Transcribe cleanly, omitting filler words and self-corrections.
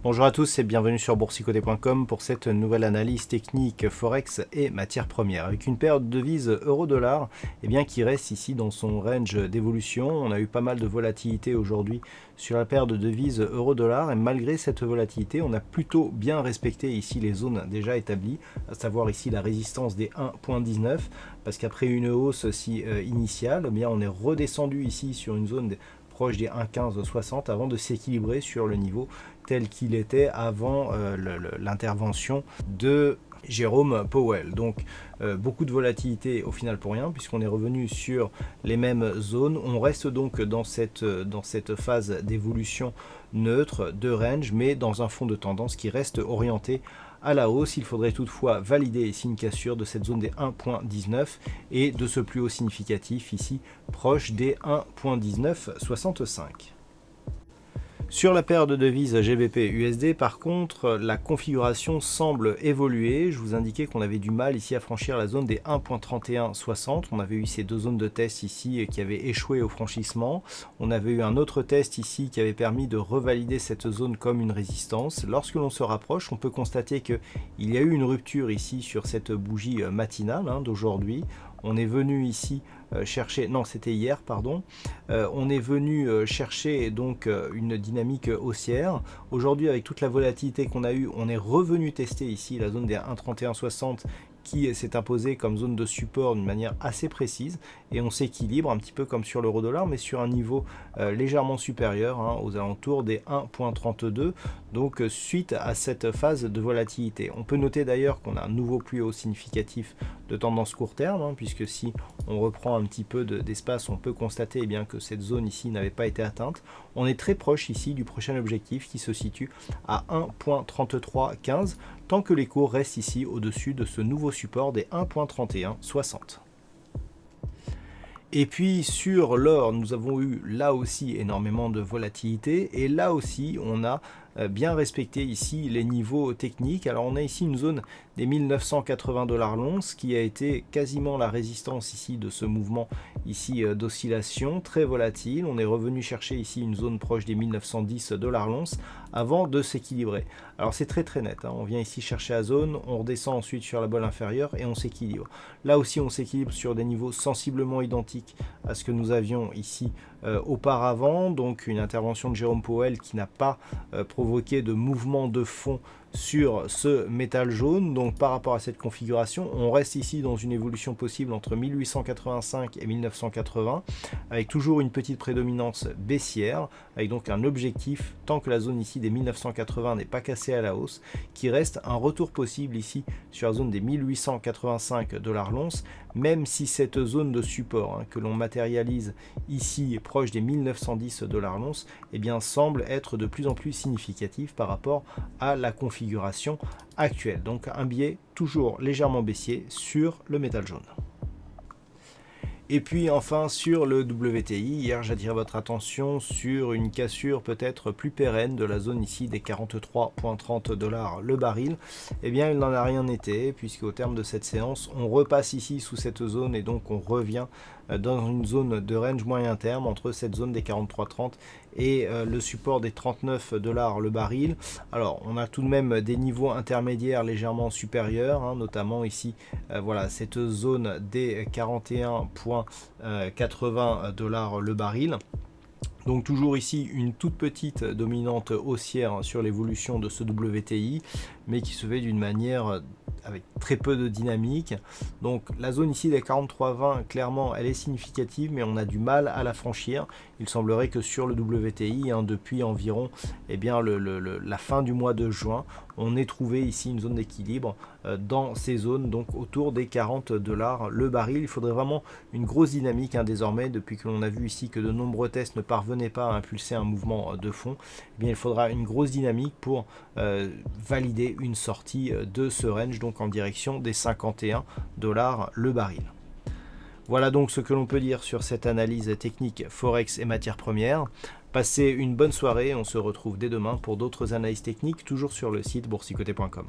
Bonjour à tous et bienvenue sur boursicoté.com pour cette nouvelle analyse technique Forex et matières premières. Avec une paire de devises euro-dollar qui reste ici dans son range d'évolution. On a eu pas mal de volatilité aujourd'hui sur la paire de devises euro-dollar et malgré cette volatilité, on a plutôt bien respecté ici les zones déjà établies, à savoir ici la résistance des 1.19 parce qu'après une hausse initiale, on est redescendu ici sur une zone proche des 1,1560 avant de s'équilibrer sur le niveau tel qu'il était avant l'intervention de Jérôme Powell. Donc beaucoup de volatilité au final pour rien puisqu'on est revenu sur les mêmes zones. On reste donc dans cette phase d'évolution neutre de range mais dans un fond de tendance qui reste orienté à la hausse. Il faudrait toutefois valider ici une cassure de cette zone des 1.19 et de ce plus haut significatif ici proche des 1.1965. Sur la paire de devises GBP-USD, par contre, la configuration semble évoluer. Je vous indiquais qu'on avait du mal ici à franchir la zone des 1.3160. On avait eu ces deux zones de test ici qui avaient échoué au franchissement. On avait eu un autre test ici qui avait permis de revalider cette zone comme une résistance. Lorsque l'on se rapproche, on peut constater qu'il y a eu une rupture ici sur cette bougie matinale d'aujourd'hui. On est venu ici chercher, non c'était hier pardon, on est venu chercher donc une dynamique haussière. Aujourd'hui avec toute la volatilité qu'on a eue, on est revenu tester ici la zone des 1,3160 qui s'est imposée comme zone de support d'une manière assez précise et on s'équilibre un petit peu comme sur l'euro-dollar mais sur un niveau légèrement supérieur aux alentours des 1.32 donc suite à cette phase de volatilité. On peut noter d'ailleurs qu'on a un nouveau plus haut significatif de tendance court terme puisque si on reprend un petit peu d'espace on peut constater que cette zone ici n'avait pas été atteinte. On est très proche ici du prochain objectif qui se situe à 1.3315 tant que les cours restent ici au-dessus de ce nouveau support des 1.3160. Et puis sur l'or, nous avons eu là aussi énormément de volatilité et là aussi on a bien respecté ici les niveaux techniques. Alors on a ici une zone des 1980 $ l'once qui a été quasiment la résistance ici de ce mouvement ici d'oscillation très volatile. On est revenu chercher ici une zone proche des 1910 $ l'once avant de s'équilibrer. Alors c'est très net, on vient ici chercher la zone, on redescend ensuite sur la bolle inférieure et on s'équilibre. Là aussi on s'équilibre sur des niveaux sensiblement identiques à ce que nous avions ici auparavant, donc une intervention de Jérôme Powell qui n'a pas provoqué de mouvement de fond sur ce métal jaune. Donc par rapport à cette configuration, on reste ici dans une évolution possible entre 1885 et 1980 avec toujours une petite prédominance baissière avec donc un objectif tant que la zone ici des 1980 n'est pas cassée à la hausse qui reste un retour possible ici sur la zone des 1885 $ l'once même si cette zone de support que l'on matérialise ici proche des 1910 $ l'once semble être de plus en plus significative par rapport à la configuration actuelle. Donc un biais toujours légèrement baissier sur le métal jaune. Et puis enfin sur le WTI, hier j'attirais votre attention sur une cassure peut-être plus pérenne de la zone ici des 43,30 $ le baril. Il n'en a rien été puisque au terme de cette séance on repasse ici sous cette zone et donc on revient dans une zone de range moyen terme entre cette zone des 43,30 et le support des 39 $ le baril. Alors on a tout de même des niveaux intermédiaires légèrement supérieurs, notamment ici voilà cette zone des 41,80 $ le baril. Donc toujours ici une toute petite dominante haussière sur l'évolution de ce WTI, mais qui se fait d'une manière avec très peu de dynamique. Donc la zone ici des 43,20 clairement elle est significative mais on a du mal à la franchir. Il semblerait que sur le WTI depuis environ la fin du mois de juin on ait trouvé ici une zone d'équilibre dans ces zones donc autour des 40 $ le baril. Il faudrait vraiment une grosse dynamique désormais depuis que l'on a vu ici que de nombreux tests ne parvenaient pas à impulser un mouvement de fond. Il faudra une grosse dynamique pour valider et une sortie de ce range, donc en direction des 51 $ le baril. Voilà donc ce que l'on peut dire sur cette analyse technique Forex et matières premières. Passez une bonne soirée, on se retrouve dès demain pour d'autres analyses techniques, toujours sur le site boursicoté.com.